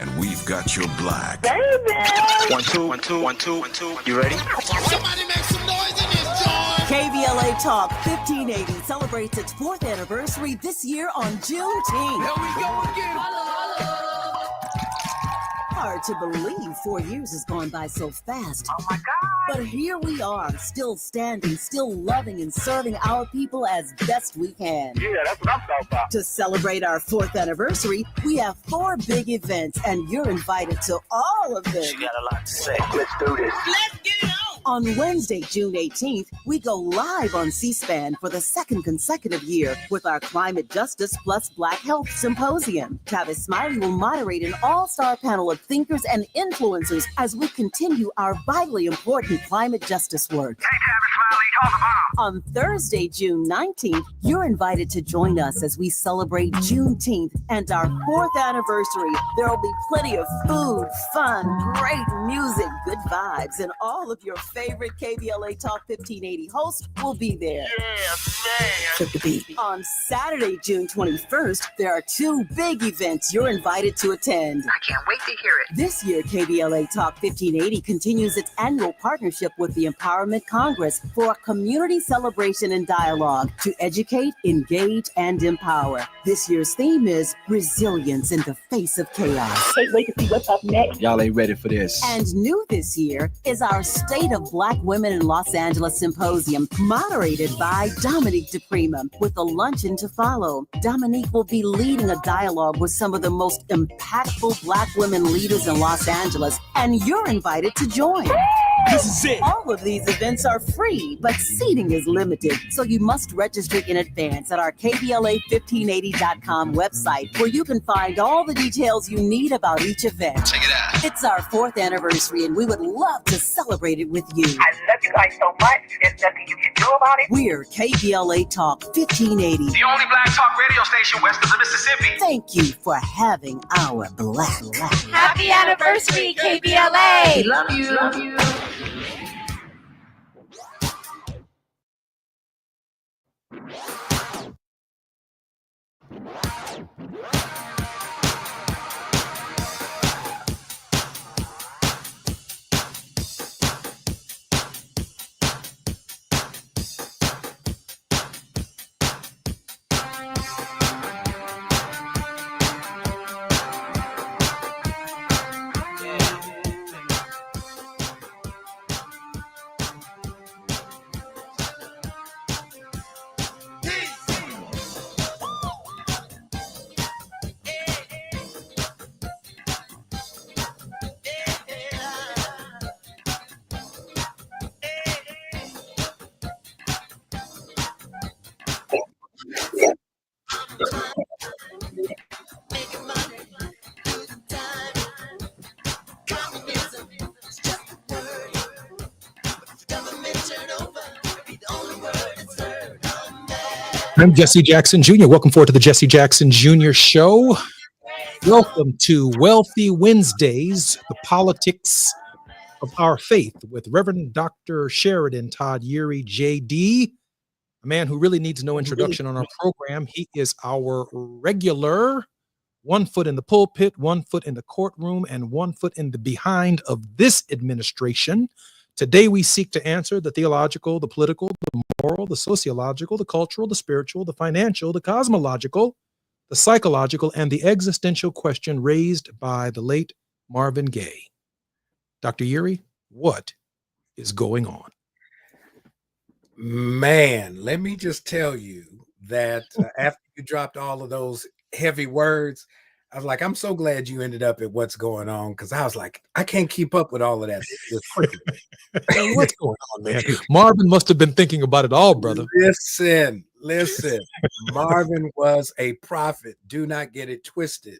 And we've got your black. Baby! 1 2 1 2 1 2 1 2. You ready? Somebody make some noise in this joint. KBLA Talk 1580 celebrates its 4th anniversary this year on Juneteenth. Here we go again. Hard to believe 4 years has gone by so fast. Oh my God! But here we are, still standing, still loving and serving our people as best we can. Yeah, that's what I'm talking about. To celebrate our 4th anniversary, we have 4 big events, and you're invited to all of them. She got a lot to say. Let's do this. Let's get it on. On Wednesday, June 18th, we go live on C-SPAN for the 2nd consecutive year with our Climate Justice plus Black Health Symposium. Tavis Smiley will moderate an all-star panel of thinkers and influencers as we continue our vitally important climate justice work. Hey, Tavis Smiley, talk about. On Thursday, June 19th, you're invited to join us as we celebrate Juneteenth and our 4th anniversary. There will be plenty of food, fun, great music, good vibes, and all of your favorite KBLA Talk 1580 hosts will be there. Yeah, man. Took the beat. On Saturday, June 21st, there are 2 big events you're invited to attend. I can't wait to hear it. This year, KBLA Talk 1580 continues its annual partnership with the Empowerment Congress for a community celebration and dialogue to educate, engage, and empower. This year's theme is resilience in the face of chaos. Can't wait to see what's up next. Y'all ain't ready for this. And new this year is our State of Black Women in Los Angeles Symposium, moderated by Dominique DePrima, with a luncheon to follow. Dominique will be leading a dialogue with some of the most impactful Black women leaders in Los Angeles, and you're invited to join. This is it. All of these events are free, but seating is limited, so you must register in advance at our KBLA1580.com website, where you can find all the details you need about each event. Check it out. It's our 4th anniversary, and we would love to celebrate it with you. I love you guys so much. There's nothing you can do about it. We're KBLA Talk 1580. The only black talk radio station west of the Mississippi. Thank you for having our black. Happy anniversary, KBLA! Love you. Love you. I'm Jesse Jackson Jr. Welcome forward to the Jesse Jackson Jr. Show. Welcome to Wealthy Wednesdays, the politics of our faith, with Reverend Dr. Sheridan Todd Yeary, JD, a man who really needs no introduction on our program. He is our regular 1 foot in the pulpit, 1 foot in the courtroom, and 1 foot in the behind of this administration. Today, we seek to answer the theological, the political, the moral, the sociological, the cultural, the spiritual, the financial, the cosmological, the psychological, and the existential question raised by the late Marvin Gaye. Dr. Yeary, what is going on? Man, let me just tell you that after you dropped all of those heavy words, I was like, I'm so glad you ended up at what's going on, because I was like, I can't keep up with all of that. Hey, what's going on, man? Marvin must have been thinking about it all, brother. Listen. Marvin was a prophet. Do not get it twisted.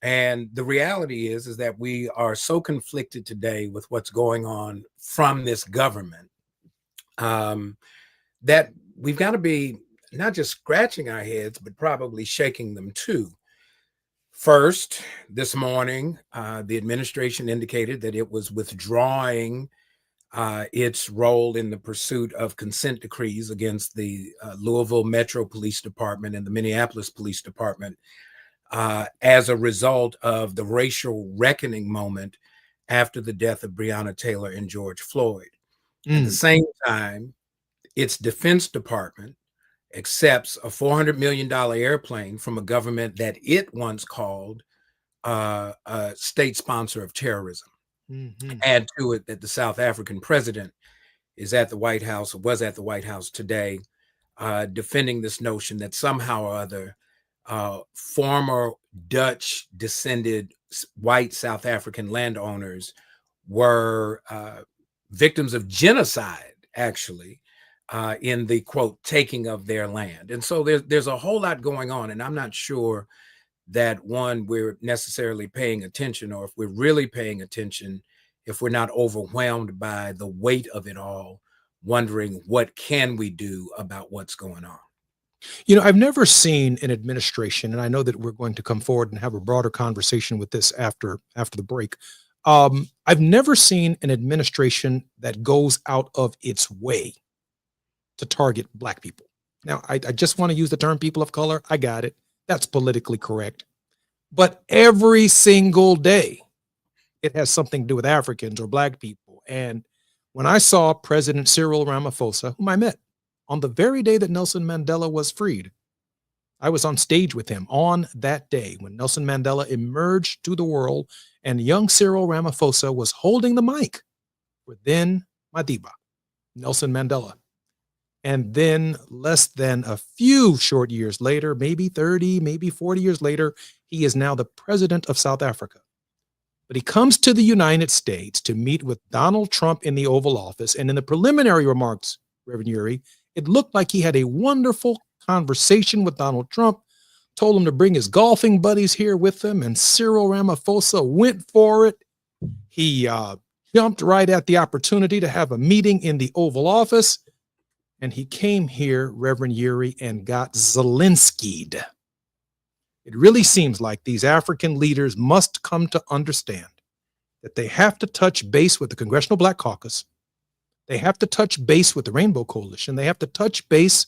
And the reality is that we are so conflicted today with what's going on from this government that we've got to be not just scratching our heads, but probably shaking them too. First, this morning, the administration indicated that it was withdrawing its role in the pursuit of consent decrees against the Louisville Metro Police Department and the Minneapolis Police Department as a result of the racial reckoning moment after the death of Breonna Taylor and George Floyd. At the same time, its Defense Department accepts a $400 million airplane from a government that it once called a state sponsor of terrorism. Add to it that the South African president is at the White House, or was at the White House today, defending this notion that somehow or other former Dutch descended white South African landowners were victims of genocide, actually, in the quote taking of their land. And so there's a whole lot going on, and I'm not sure that we're necessarily paying attention, or if we're really paying attention, if we're not overwhelmed by the weight of it all, wondering what can we do about what's going on. You know, I've never seen an administration, and I know that we're going to come forward and have a broader conversation with this after the break. I've never seen an administration that goes out of its way to target Black people. Now, I just want to use the term people of color. I got it. That's politically correct. But every single day, it has something to do with Africans or Black people. And when I saw President Cyril Ramaphosa, whom I met on the very day that Nelson Mandela was freed, I was on stage with him on that day when Nelson Mandela emerged to the world, and young Cyril Ramaphosa was holding the mic for then Madiba, Nelson Mandela. And then less than a few short years later, maybe 30, maybe 40 years later, he is now the president of South Africa. But he comes to the United States to meet with Donald Trump in the Oval Office. And in the preliminary remarks, Reverend Uri, it looked like he had a wonderful conversation with Donald Trump, told him to bring his golfing buddies here with him. And Cyril Ramaphosa went for it. He jumped right at the opportunity to have a meeting in the Oval Office. And he came here, Reverend Uri, and got Zelensky'd. It really seems like these African leaders must come to understand that they have to touch base with the Congressional Black Caucus. They have to touch base with the Rainbow Coalition. They have to touch base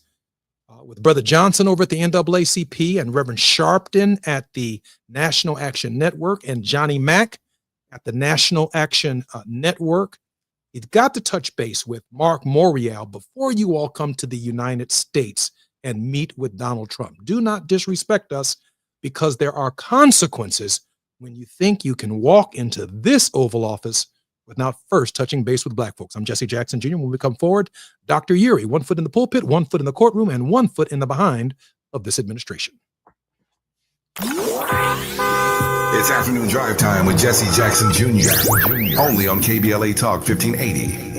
with Brother Johnson over at the NAACP and Reverend Sharpton at the National Action Network and Johnny Mack at the National Action Network. You've got to touch base with Mark Morial before you all come to the United States and meet with Donald Trump. Do not disrespect us, because there are consequences when you think you can walk into this Oval Office without first touching base with Black folks. I'm Jesse Jackson Jr. When we come forward, Dr. Uri, 1 foot in the pulpit, 1 foot in the courtroom, and 1 foot in the behind of this administration. It's afternoon drive time with Jesse Jackson Jr. Only on KBLA Talk 1580.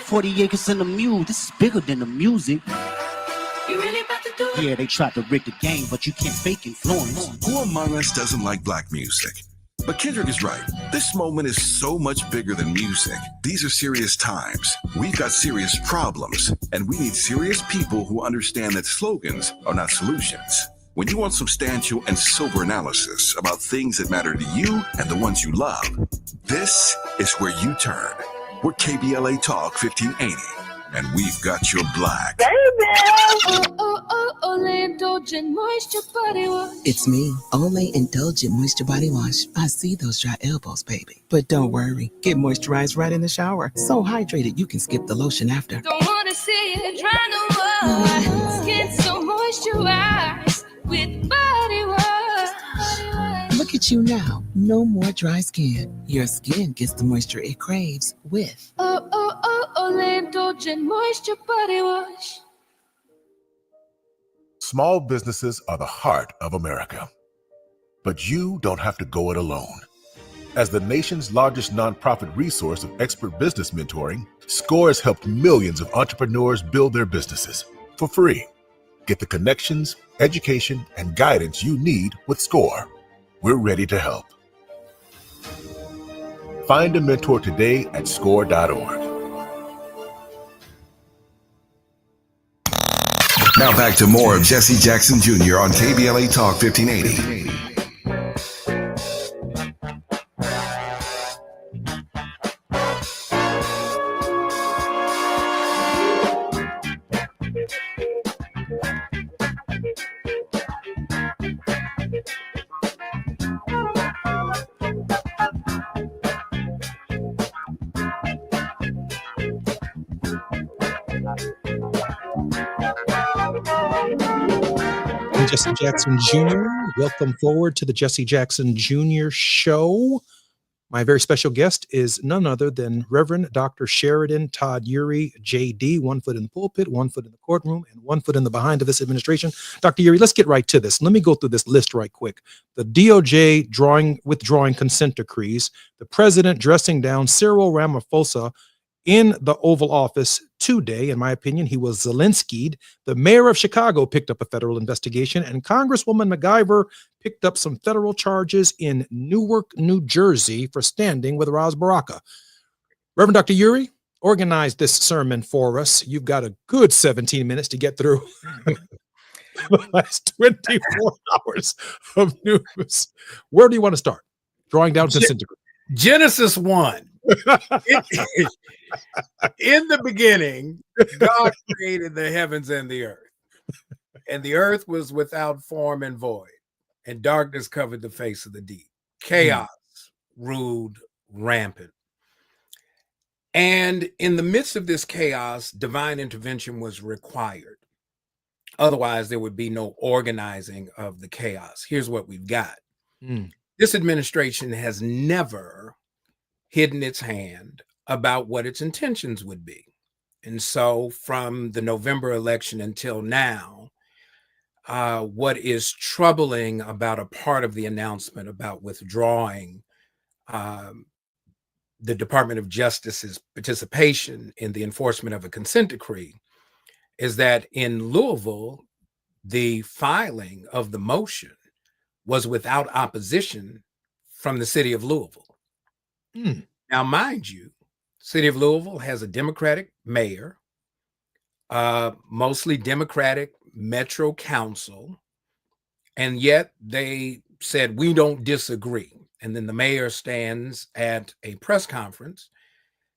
40 acres and a mule, this is bigger than the music. You really about to do it? Yeah, they tried to rig the game, but you can't fake influence. Who among us doesn't like Black music? But Kendrick is right. This moment is so much bigger than music. These are serious times. We've got serious problems, and we need serious people who understand that slogans are not solutions. When you want substantial and sober analysis about things that matter to you and the ones you love, this is where you turn. We're KBLA Talk 1580, and we've got your black. It's me, Olay Indulgent Moisture Body Wash. I see those dry elbows, baby. But don't worry, get moisturized right in the shower. So hydrated you can skip the lotion after. Don't want to see it dry no more. Skin so moisturized with body wash. Look at you now. No more dry skin. Your skin gets the moisture it craves with Olay Indulgent Moisture Body Wash. Small businesses are the heart of America. But you don't have to go it alone. As the nation's largest nonprofit resource of expert business mentoring, SCORE has helped millions of entrepreneurs build their businesses for free. Get the connections, education, and guidance you need with SCORE. We're ready to help. Find a mentor today at score.org. Now back to more of Jesse Jackson Jr. on KBLA Talk 1580. I'm Jesse Jackson Jr. Welcome forward to the Jesse Jackson Jr. Show. My very special guest is none other than Reverend Dr. Sheridan Todd Urey, JD, 1 foot in the pulpit, 1 foot in the courtroom, and 1 foot in the behind of this administration. Dr. Urey, let's get right to this. Let me go through this list right quick. The DOJ withdrawing consent decrees, the president dressing down Cyril Ramaphosa in the Oval Office today. In my opinion, he was Zelensky'd. The mayor of Chicago picked up a federal investigation, and Congresswoman MacGyver picked up some federal charges in Newark, New Jersey for standing with Ras Baraka. Reverend Dr. Urey, organize this sermon for us. You've got a good 17 minutes to get through the last 24 hours of news. Where do you want to start? Drawing down consent decree. Genesis 1. In the beginning, God created the heavens and the earth. And the earth was without form and void, and darkness covered the face of the deep. Chaos ruled rampant. And in the midst of this chaos, divine intervention was required. Otherwise, there would be no organizing of the chaos. Here's what we've got. This administration has never hidden its hand about what its intentions would be. And so from the November election until now, what is troubling about a part of the announcement about withdrawing the Department of Justice's participation in the enforcement of a consent decree is that in Louisville, the filing of the motion was without opposition from the city of Louisville. Now, mind you, city of Louisville has a Democratic mayor, mostly Democratic Metro Council, and yet they said, we don't disagree. And then the mayor stands at a press conference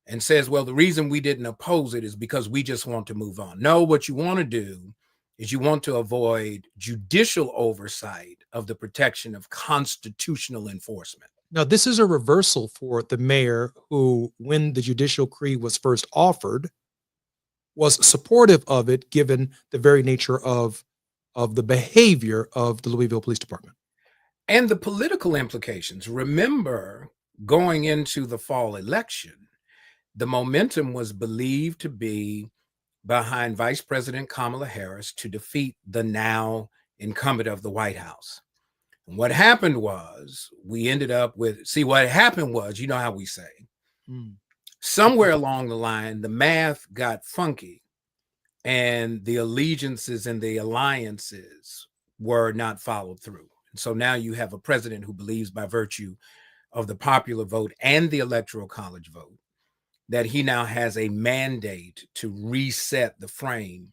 and says, well, the reason we didn't oppose it is because we just want to move on. No, what you want to do is you want to avoid judicial oversight of the protection of constitutional enforcement. Now, this is a reversal for the mayor who, when the judicial decree was first offered, was supportive of it, given the very nature of the behavior of the Louisville Police Department. And the political implications. Remember, going into the fall election, the momentum was believed to be behind Vice President Kamala Harris to defeat the now incumbent of the White House. And what happened was we ended up with, what happened was, you know how we say, somewhere along the line, the math got funky and the allegiances and the alliances were not followed through. And so now you have a president who believes by virtue of the popular vote and the electoral college vote that he now has a mandate to reset the frame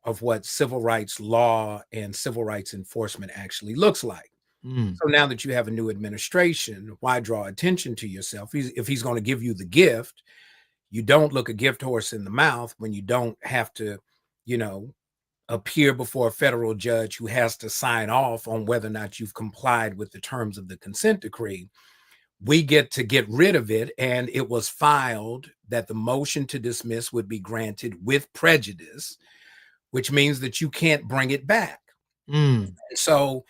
of what civil rights law and civil rights enforcement actually looks like. So now that you have a new administration, why draw attention to yourself? If he's going to give you the gift, you don't look a gift horse in the mouth when you don't have to, appear before a federal judge who has to sign off on whether or not you've complied with the terms of the consent decree. We get to get rid of it, and it was filed that the motion to dismiss would be granted with prejudice, which means that you can't bring it back. So,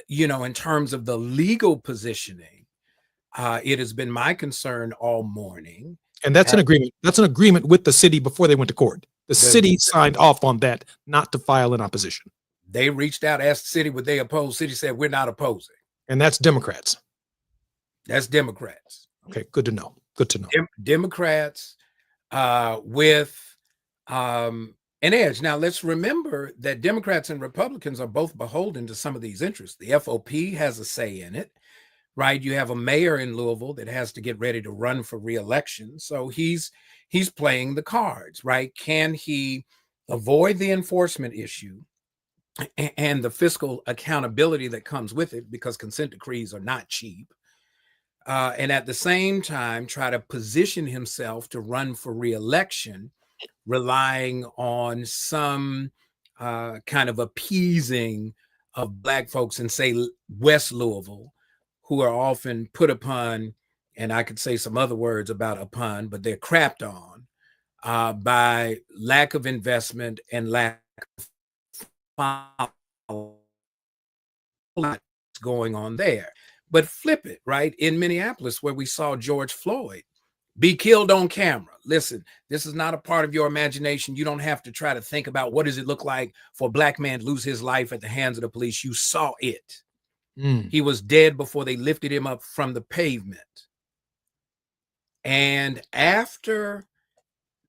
in terms of the legal positioning, it has been my concern all morning. And that's an agreement. That's an agreement with the city before they went to court. The city signed off on that, not to file an opposition. They reached out, asked the city, would they oppose? City said, we're not opposing. And that's Democrats. That's Democrats. Okay, good to know. Good to know. Democrats with an edge. Now, let's remember that Democrats and Republicans are both beholden to some of these interests. The FOP has a say in it, right? You have a mayor in Louisville that has to get ready to run for re-election. So he's playing the cards, right? Can he avoid the enforcement issue and the fiscal accountability that comes with it, because consent decrees are not cheap, and at the same time try to position himself to run for re-election, relying on some kind of appeasing of Black folks in, say, West Louisville, who are often put upon, and I could say some other words about upon, but they're crapped on by lack of investment and lack what's going on there. But flip it, right? In Minneapolis, where we saw George Floyd be killed on camera. Listen, this is not a part of your imagination. You don't have to try to think about what does it look like for a black man to lose his life at the hands of the police. You saw it. He was dead before they lifted him up from the pavement. And after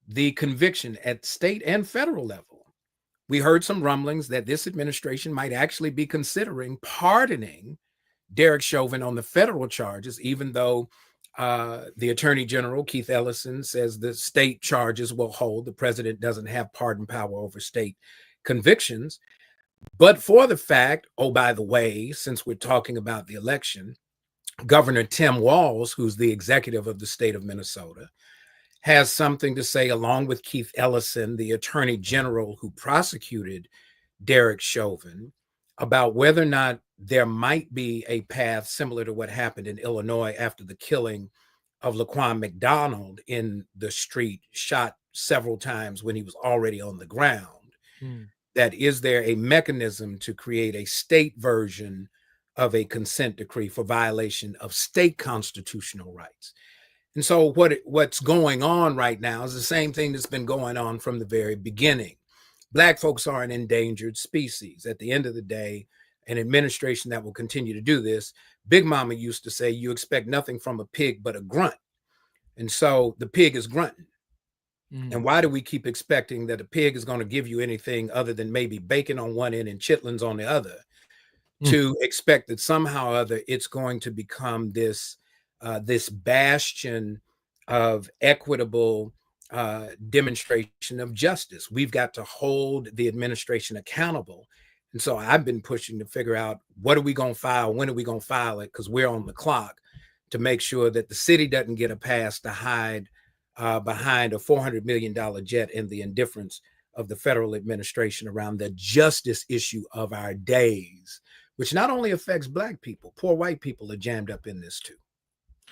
the conviction at state and federal level, we heard some rumblings that this administration might actually be considering pardoning Derek Chauvin on the federal charges, even though the Attorney General, Keith Ellison, says the state charges will hold. The president doesn't have pardon power over state convictions. But for the fact, oh, by the way, since we're talking about the election, Governor Tim Walz, who's the executive of the state of Minnesota, has something to say, along with Keith Ellison, the Attorney General who prosecuted Derek Chauvin, about whether or not there might be a path similar to what happened in Illinois after the killing of Laquan McDonald in the street, shot several times when he was already on the ground. That is there a mechanism to create a state version of a consent decree for violation of state constitutional rights? And so what's going on right now is the same thing that's been going on from the very beginning. Black folks are an endangered species. At the end of the day, an administration that will continue to do this, Big Mama used to say, you expect nothing from a pig but a grunt. And so the pig is grunting. And why do we keep expecting that a pig is going to give you anything other than maybe bacon on one end and chitlins on the other, to expect that somehow or other it's going to become this bastion of equitable demonstration of justice? We've got to hold the administration accountable. And so I've been pushing to figure out, what are we going to file? When are we going to file it? Because we're on the clock to make sure that the city doesn't get a pass to hide behind a $400 million jet and the indifference of the federal administration around the justice issue of our days, which not only affects Black people, poor white people are jammed up in this too.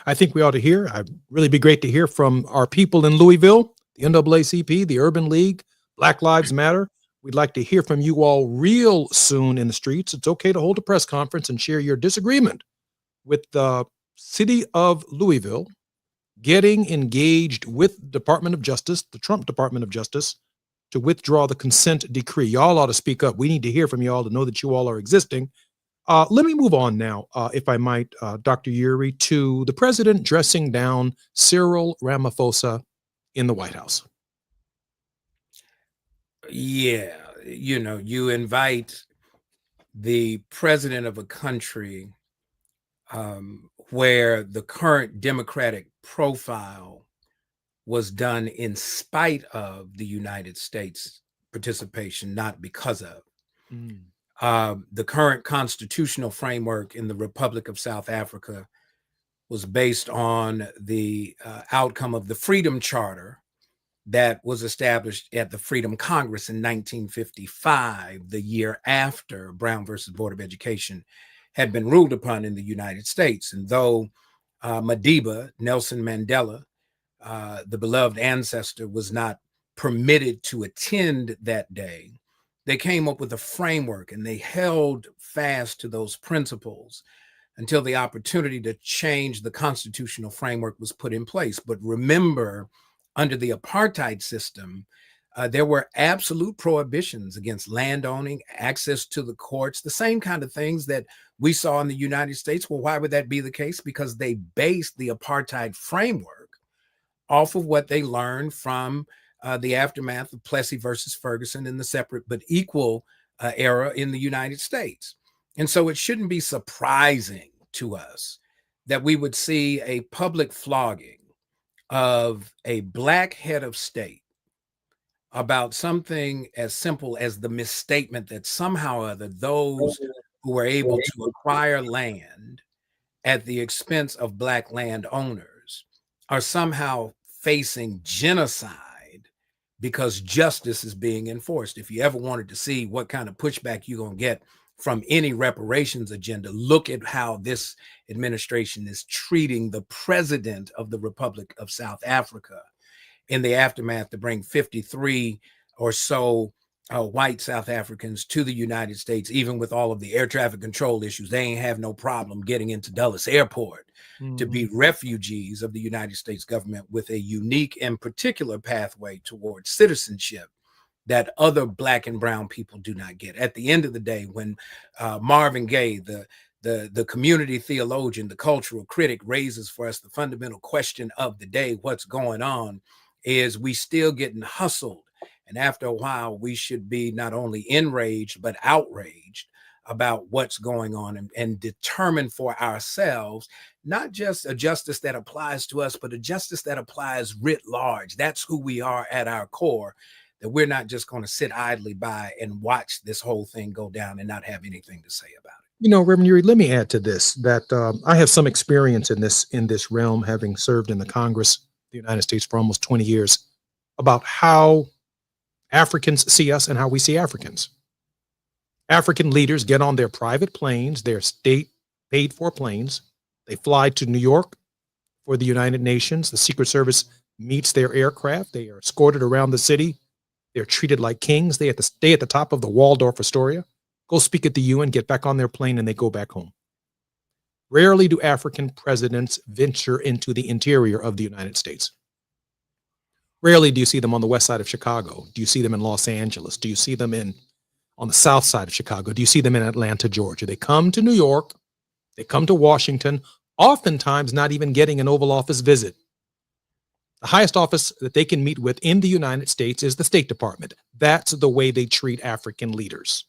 I think we ought to hear. I'd really be great to hear from our people in Louisville, the NAACP, the Urban League, Black Lives Matter. We'd like to hear from you all real soon in the streets. It's okay to hold a press conference and share your disagreement with the city of Louisville getting engaged with the Department of Justice, the Trump Department of Justice, to withdraw the consent decree. Y'all ought to speak up. We need to hear from y'all to know that you all are existing. Let me move on now, if I might, Dr. Uri, to the president dressing down Cyril Ramaphosa in the White House. Yeah, you invite the president of a country where the current Democratic profile was done in spite of the United States participation, not because of. The current constitutional framework in the Republic of South Africa was based on the outcome of the Freedom Charter that was established at the Freedom Congress in 1955, the year after Brown versus Board of Education had been ruled upon in the United States. And though Madiba, Nelson Mandela, the beloved ancestor, was not permitted to attend that day, they came up with a framework and they held fast to those principles until the opportunity to change the constitutional framework was put in place. But remember, under the apartheid system, there were absolute prohibitions against landowning, access to the courts, the same kind of things that we saw in the United States. Well, why would that be the case? Because they based the apartheid framework off of what they learned from the aftermath of Plessy versus Ferguson in the separate but equal era in the United States. And so it shouldn't be surprising to us that we would see a public flogging of a Black head of state about something as simple as the misstatement that somehow or other those who were able to acquire land at the expense of Black landowners are somehow facing genocide because justice is being enforced. If you ever wanted to see what kind of pushback you're going to get from any reparations agenda, look at how this administration is treating the president of the Republic of South Africa in the aftermath to bring 53 or so white South Africans to the United States, even with all of the air traffic control issues. They ain't have no problem getting into Dulles Airport to be refugees of the United States government with a unique and particular pathway towards citizenship that other Black and brown people do not get. At the end of the day, when Marvin Gaye, the community theologian, the cultural critic, raises for us the fundamental question of the day, what's going on, is we still getting hustled. And after a while, we should be not only enraged, but outraged about what's going on, and determine for ourselves, not just a justice that applies to us, but a justice that applies writ large. That's who we are at our core, that we're not just going to sit idly by and watch this whole thing go down and not have anything to say about it. You know, Reverend Yuri, let me add to this that I have some experience in this realm, having served in the Congress of the United States for almost 20 years, about how Africans see us and how we see Africans. African leaders get on their private planes, their state paid for planes. They fly to New York for the United Nations. The Secret Service meets their aircraft. They are escorted around the city. They're treated like kings. They stay at the top of the Waldorf Astoria, go speak at the UN, get back on their plane, and they go back home. Rarely do African presidents venture into the interior of the United States. Rarely do you see them on the west side of Chicago. Do you see them in Los Angeles? Do you see them on the south side of Chicago? Do you see them in Atlanta, Georgia? They come to New York. They come to Washington, oftentimes not even getting an Oval Office visit. The highest office that they can meet with in the United States is the State Department. That's the way they treat African leaders.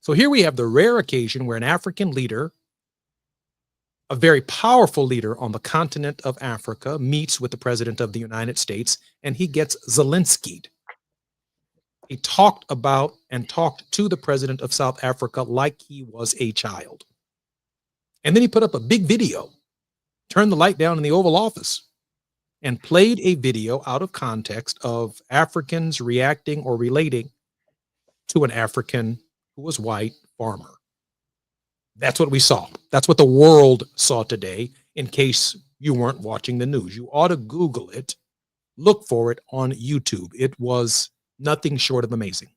So here we have the rare occasion where an African leader, a very powerful leader on the continent of Africa, meets with the President of the United States, and he gets Zelensky'd. He talked about and talked to the President of South Africa like he was a child. And then he put up a big video, turned the light down in the Oval Office, and played a video out of context of Africans reacting or relating to an African who was white farmer. That's what we saw. That's what the world saw today, in case you weren't watching the news. You ought to Google it, look for it on YouTube. It was nothing short of amazing.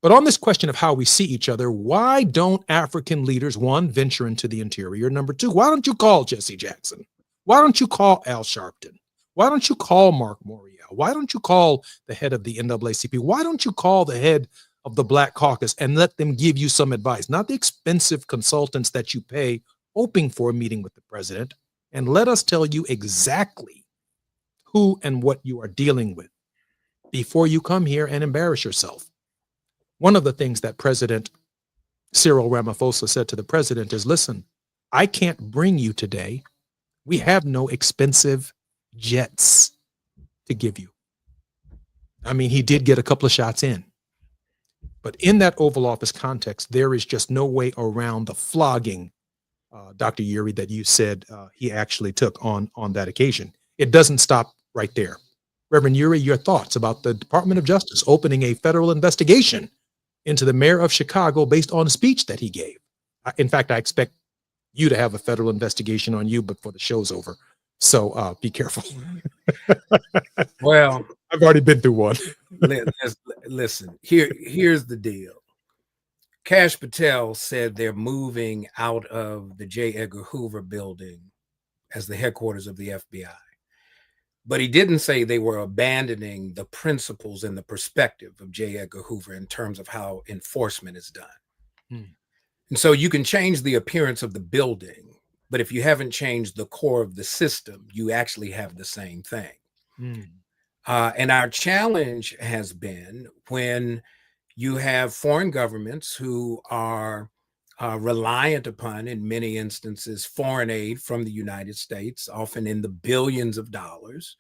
But on this question of how we see each other, why don't African leaders, one, venture into the interior? Number two, why don't you call Jesse Jackson? Why don't you call Al Sharpton? Why don't you call Mark Morial? Why don't you call the head of the NAACP? Why don't you call the head of the Black Caucus and let them give you some advice, not the expensive consultants that you pay hoping for a meeting with the president, and let us tell you exactly who and what you are dealing with before you come here and embarrass yourself. One of the things that President Cyril Ramaphosa said to the president is, listen, I can't bring you today. We have no expensive jets to give you. I mean, he did get a couple of shots in. But in that Oval Office context, there is just no way around the flogging, Dr. Yuri, that you said he actually took on that occasion. It doesn't stop right there. Reverend Yuri, your thoughts about the Department of Justice opening a federal investigation into the mayor of Chicago based on a speech that he gave. In fact, I expect you to have a federal investigation on you before the show's over. So be careful. Well, I've already been through one. Listen, here's the deal. Kash Patel said they're moving out of the J. Edgar Hoover building as the headquarters of the FBI. But he didn't say they were abandoning the principles and the perspective of J. Edgar Hoover in terms of how enforcement is done. And so you can change the appearance of the building, but if you haven't changed the core of the system, you actually have the same thing. And our challenge has been when you have foreign governments who are reliant upon, in many instances, foreign aid from the United States, often in the billions of dollars.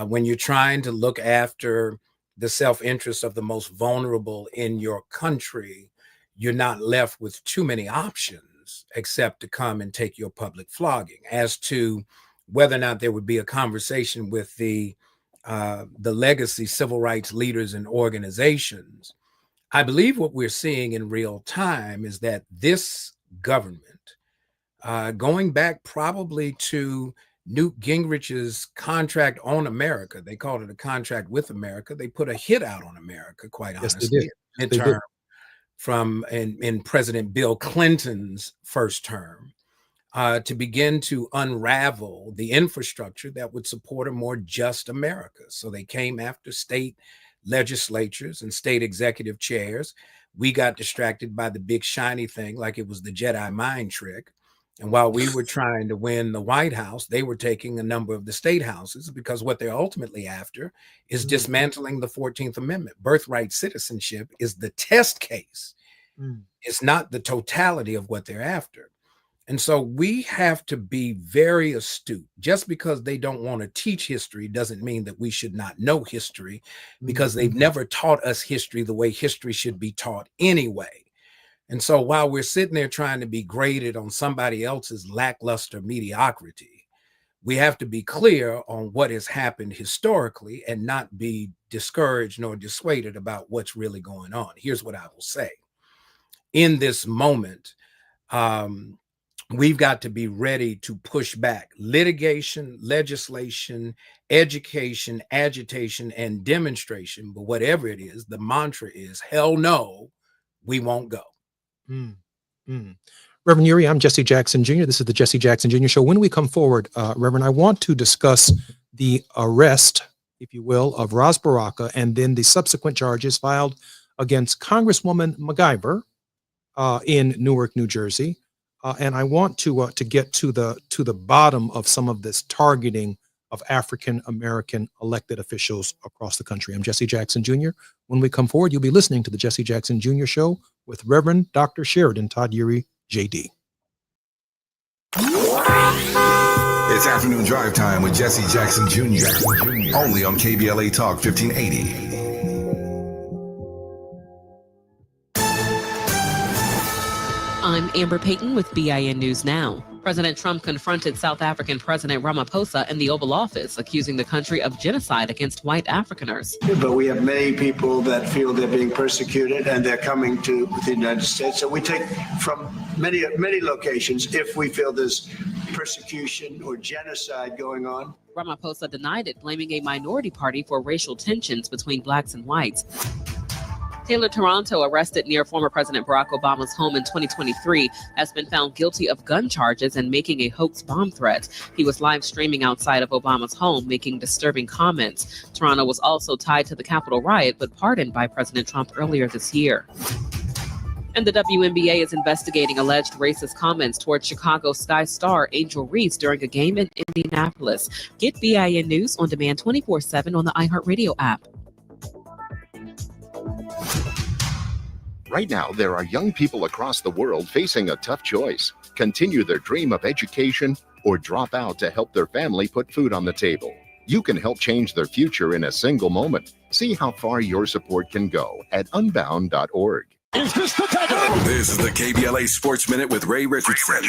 When you're trying to look after the self-interest of the most vulnerable in your country, you're not left with too many options except to come and take your public flogging. As to whether or not there would be a conversation with the legacy civil rights leaders and organizations, I believe what we're seeing in real time is that this government, going back probably to Newt Gingrich's contract on America. They called it a contract with America. They put a hit out on America, quite Yes, honestly, they did. midterm from in President Bill Clinton's first term, to begin to unravel the infrastructure that would support a more just America. So they came after state legislatures and state executive chairs. We got distracted by the big shiny thing like it was the Jedi mind trick. And while we were trying to win the White House, they were taking a number of the state houses, because what they're ultimately after is dismantling the 14th Amendment. Birthright citizenship is the test case. It's not the totality of what they're after. And so we have to be very astute. Just because they don't want to teach history doesn't mean that we should not know history, because they've never taught us history the way history should be taught anyway. And so while we're sitting there trying to be graded on somebody else's lackluster mediocrity, we have to be clear on what has happened historically and not be discouraged nor dissuaded about what's really going on. Here's what I will say. In this moment, we've got to be ready to push back. Litigation, legislation, education, agitation, and demonstration. But whatever it is, the mantra is, hell no, we won't go. Reverend Uri, I'm Jesse Jackson Jr. This is the Jesse Jackson Jr. Show. When we come forward, Reverend, I want to discuss the arrest, if you will, of Ras Baraka, and then the subsequent charges filed against Congresswoman MacGyver in Newark, New Jersey. And I want to get to the bottom of some of this targeting of African-American elected officials across the country. I'm Jesse Jackson Jr. When we come forward, you'll be listening to the Jesse Jackson Jr. Show with Reverend Dr. Sheridan Todd Uri, JD. It's afternoon drive time with Jesse Jackson Jr. Only on KBLA Talk 1580. I'm Amber Payton with BIN News Now. President Trump confronted South African President Ramaphosa in the Oval Office, accusing the country of genocide against white Afrikaners. But we have many people that feel they're being persecuted, and they're coming to the United States. So we take from many locations if we feel there's persecution or genocide going on. Ramaphosa denied it, blaming a minority party for racial tensions between blacks and whites. Taylor Toronto, arrested near former President Barack Obama's home in 2023, has been found guilty of gun charges and making a hoax bomb threat. He was live streaming outside of Obama's home, making disturbing comments. Toronto was also tied to the Capitol riot, but pardoned by President Trump earlier this year. And the WNBA is investigating alleged racist comments towards Chicago Sky star Angel Reese during a game in Indianapolis. Get BIN News on demand 24/7 on the iHeartRadio app. Right now, there are young people across the world facing a tough choice: continue their dream of education or drop out to help their family put food on the table. You can help change their future in a single moment. See how far your support can go at unbound.org. This is the KBLA Sports Minute with Ray Richardson.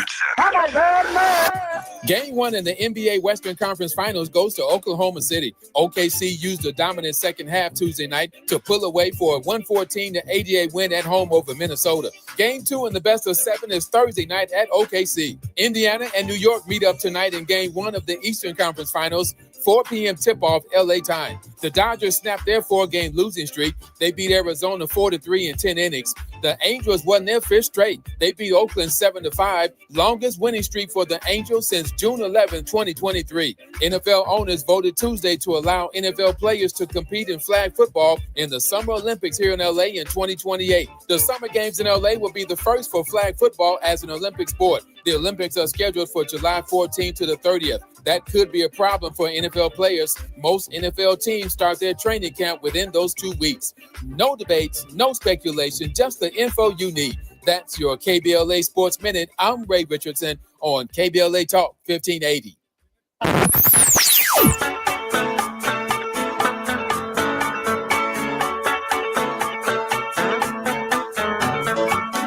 Game 1 in the NBA Western Conference Finals goes to Oklahoma City. OKC used a dominant second half Tuesday night to pull away for a 114-88 win at home over Minnesota. Game 2 in the best of 7 is Thursday night at OKC. Indiana and New York meet up tonight in Game 1 of the Eastern Conference Finals. 4 p.m. tip-off LA time. The Dodgers snapped their 4-game losing streak. They beat Arizona 4-3 in 10 innings. The Angels won their 5th straight. They beat Oakland 7-5, longest winning streak for the Angels since June 11, 2023. NFL owners voted Tuesday to allow NFL players to compete in flag football in the Summer Olympics here in LA in 2028. The Summer Games in LA will be the first for flag football as an Olympic sport. The Olympics are scheduled for July 14th to the 30th. That could be a problem for NFL players. Most NFL teams start their training camp within those 2 weeks. No debates, no speculation, just the info you need. That's your KBLA Sports Minute. I'm Ray Richardson on KBLA Talk 1580.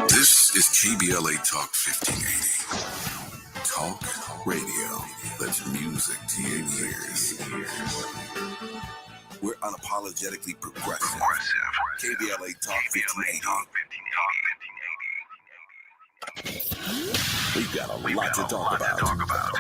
This is KBLA Talk 1580. Talk radio that's music to your ears. We're unapologetically progressive. KBLA Talk 1580. We've got a lot to talk about.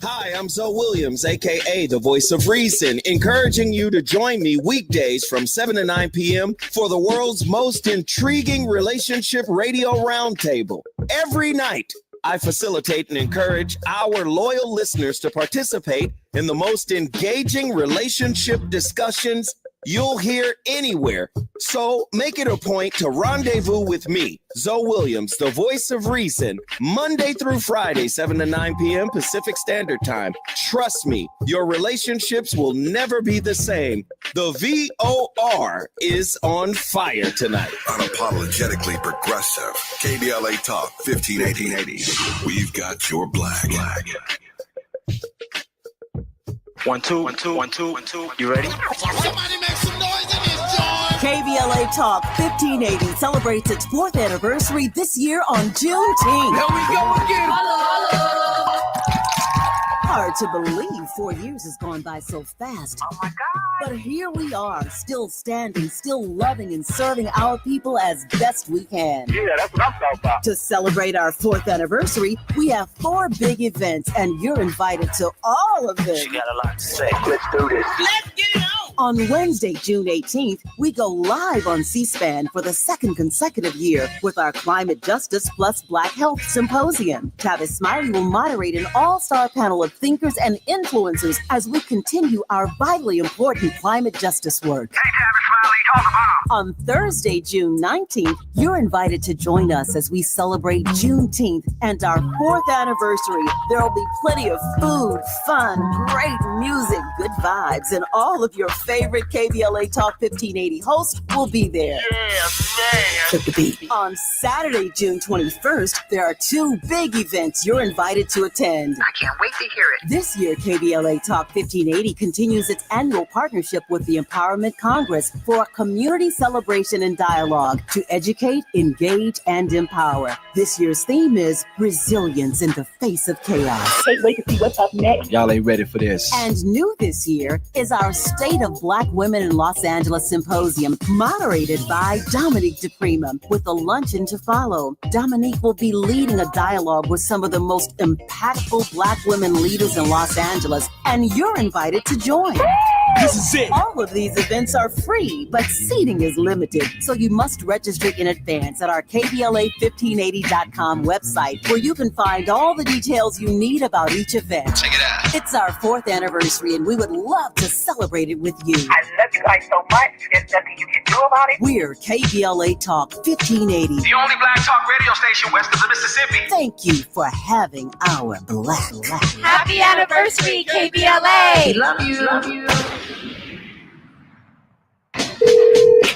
Hi, I'm Zoe Williams, aka the Voice of Reason, encouraging you to join me weekdays from 7 to 9 p.m. for the world's most intriguing relationship radio roundtable. Every night, I facilitate and encourage our loyal listeners to participate in the most engaging relationship discussions you'll hear anywhere. So make it a point to rendezvous with me, Zoe Williams, the Voice of Reason, Monday through Friday, 7 to 9 p.m. Pacific Standard Time. Trust me, your relationships will never be the same. The VOR is on fire tonight. Unapologetically progressive. KBLA Talk 1580. We've got your black. 1 2 1 2 1 2 1 2. You ready? Somebody make some noise in this joint. KBLA Talk 1580 celebrates its 4th anniversary this year on Juneteenth. Here we go again. Hard to believe 4 years has gone by so fast. Oh my God. But here we are, still standing, still loving and serving our people as best we can. Yeah, that's what I'm talking about. To celebrate our 4th anniversary, we have 4 big events, and you're invited to all of them. She got a lot to say. Let's do this. Let's get it on. On Wednesday, June 18th, we go live on C-SPAN for the 2nd consecutive year with our Climate Justice plus Black Health Symposium. Tavis Smiley will moderate an all-star panel of thinkers and influencers as we continue our vitally important climate justice work. Hey, Tavis Smiley, talk about. On Thursday, June 19th, you're invited to join us as we celebrate Juneteenth and our 4th anniversary. There will be plenty of food, fun, great music, good vibes, and all of your favorite KBLA Talk 1580 hosts will be there. Yeah, man. Took the beat. On Saturday, June 21st, there are 2 big events you're invited to attend. I can't wait to hear it. This year, KBLA Talk 1580 continues its annual partnership with the Empowerment Congress for a community celebration and dialogue to educate, engage, and empower. This year's theme is resilience in the face of chaos. Can't wait to see what's up next. Y'all ain't ready for this. And new this year is our State of Black Women in Los Angeles Symposium, moderated by Dominique DePrima, with a luncheon to follow. Dominique will be leading a dialogue with some of the most impactful Black women leaders in Los Angeles, and you're invited to join. This is it. All of these events are free, but seating is limited, so you must register in advance at our KBLA1580.com website, where you can find all the details you need about each event. Check it out. It's our 4th anniversary, and we would love to celebrate it with you. I love you guys so much. There's nothing you can do about it. We're KBLA Talk 1580. The only black talk radio station west of the Mississippi. Thank you for having our black. Happy anniversary, KBLA. Love you. Love you.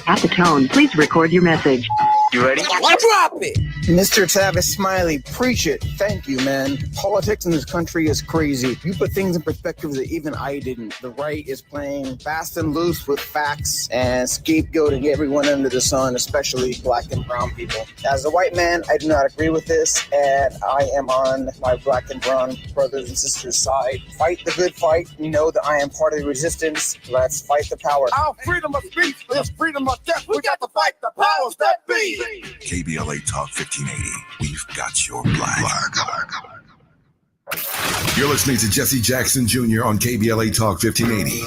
At the tone, please record your message. You ready? Drop it. Mr. Tavis Smiley, preach it. Thank you, man. Politics in this country is crazy. You put things in perspective that even I didn't. The right is playing fast and loose with facts and scapegoating everyone under the sun, especially black and brown people. As a white man, I do not agree with this, and I am on my black and brown brothers and sisters' side. Fight the good fight. You know that I am part of the resistance. Let's fight the power. Our freedom of speech is freedom of death. We got to fight the powers that be. KBLA Talk 1580. We've got your black. You're listening to Jesse Jackson Jr. on KBLA Talk 1580.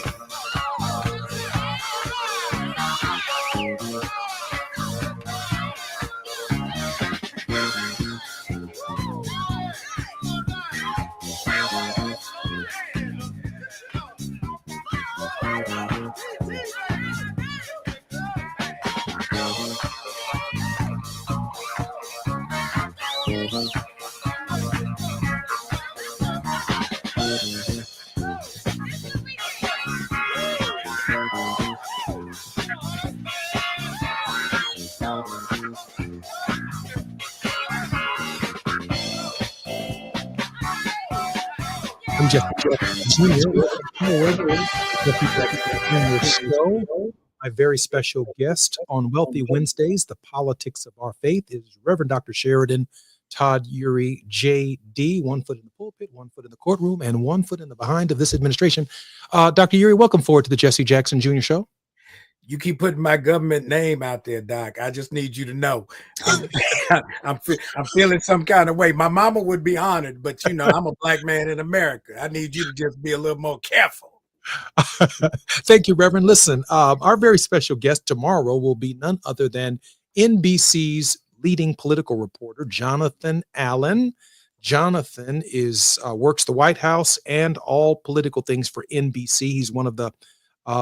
I'm Jesse Jackson Jr. My very special guest on Wealthy Wednesdays, the politics of our faith, is Reverend Dr. Sheridan Todd Uri, J.D., 1 foot in the pulpit, 1 foot in the courtroom, and 1 foot in the behind of this administration. Dr. Uri, welcome forward to the Jesse Jackson Jr. Show. You keep putting my government name out there, Doc. I just need you to know I'm feeling some kind of way. My mama would be honored, but I'm a black man in America. I need you to just be a little more careful. Thank you, Reverend. Listen, our very special guest tomorrow will be none other than NBC's leading political reporter, Jonathan Allen. Jonathan works the White House and all political things for NBC. He's one of the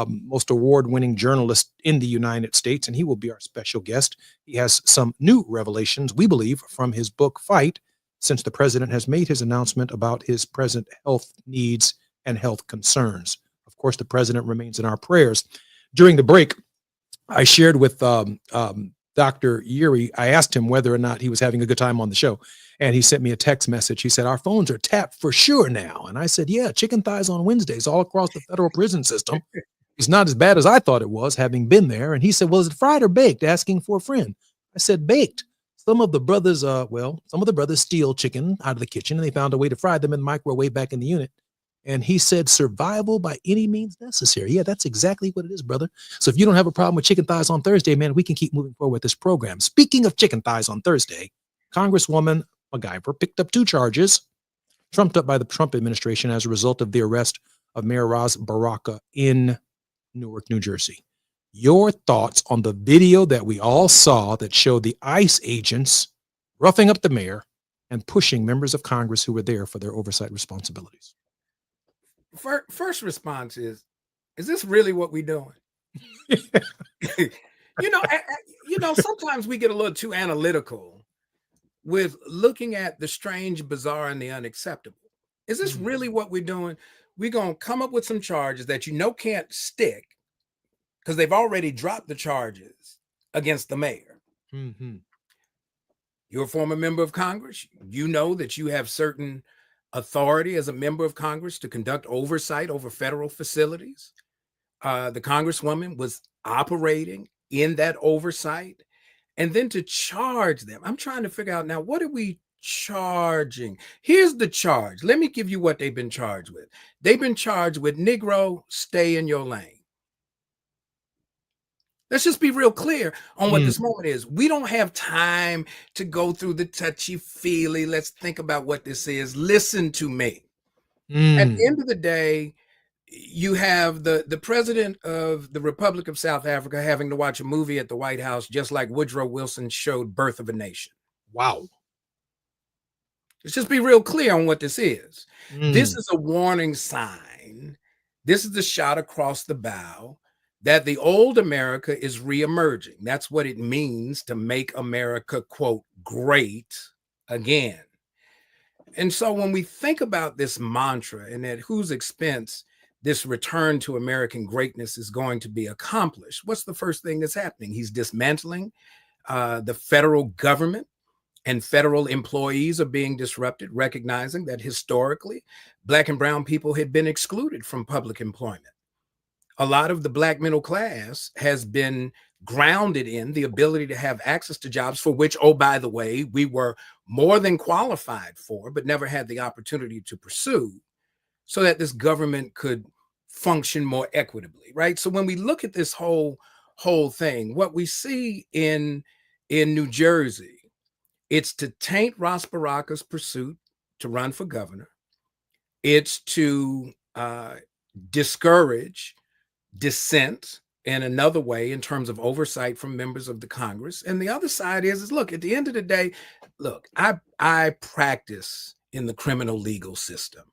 most award-winning journalists in the United States, and he will be our special guest. He has some new revelations, we believe, from his book, Fight, since the president has made his announcement about his present health needs and health concerns. Of course, the president remains in our prayers. During the break, I shared with Dr. Yuri, I asked him whether or not he was having a good time on the show. And he sent me a text message. He said, our phones are tapped for sure now. And I said, yeah, chicken thighs on Wednesdays all across the federal prison system. It's not as bad as I thought it was, having been there. And he said, well, is it fried or baked? Asking for a friend. I said, baked. Some of the brothers steal chicken out of the kitchen, and they found a way to fry them in the microwave back in the unit. And he said, survival by any means necessary. Yeah, that's exactly what it is, brother. So if you don't have a problem with chicken thighs on Thursday, man, we can keep moving forward with this program. Speaking of chicken thighs on Thursday, Congresswoman MacGyver picked up 2 charges trumped up by the Trump administration as a result of the arrest of Mayor Ras Baraka in Newark, New Jersey. Your thoughts on the video that we all saw that showed the ICE agents roughing up the mayor and pushing members of Congress who were there for their oversight responsibilities? First response is this really what we're doing? Sometimes we get a little too analytical with looking at the strange, bizarre, and the unacceptable. Is this really what we're doing? We're going to come up with some charges that can't stick because they've already dropped the charges against the mayor. Mm-hmm. You're a former member of Congress. You know that you have certain authority as a member of Congress to conduct oversight over federal facilities. The Congresswoman was operating in that oversight, and then to charge them. I'm trying to figure out now, what are we charging? Here's the charge. Let me give you what they've been charged with. They've been charged with Negro, stay in your lane. Let's just be real clear on what this moment is. We don't have time to go through the touchy-feely. Let's think about what this is. Listen to me. At the end of the day, you have the president of the Republic of South Africa having to watch a movie at the White House, just like Woodrow Wilson showed Birth of a Nation. Wow. Let's just be real clear on what this is. This is a warning sign. This is the shot across the bow that the old America is reemerging. That's what it means to make America, quote, great again. And so when we think about this mantra and at whose expense this return to American greatness is going to be accomplished, what's the first thing that's happening? He's dismantling the federal government, and federal employees are being disrupted, recognizing that historically, Black and brown people had been excluded from public employment. A lot of the Black middle class has been grounded in the ability to have access to jobs for which, oh, by the way, we were more than qualified for, but never had the opportunity to pursue, so that this government could function more equitably, right? So when we look at this whole thing, what we see in New Jersey, it's to taint Ras Baraka's pursuit to run for governor. It's to discourage dissent in another way in terms of oversight from members of the Congress. And the other side is look, at the end of the day, look, I practice in the criminal legal system.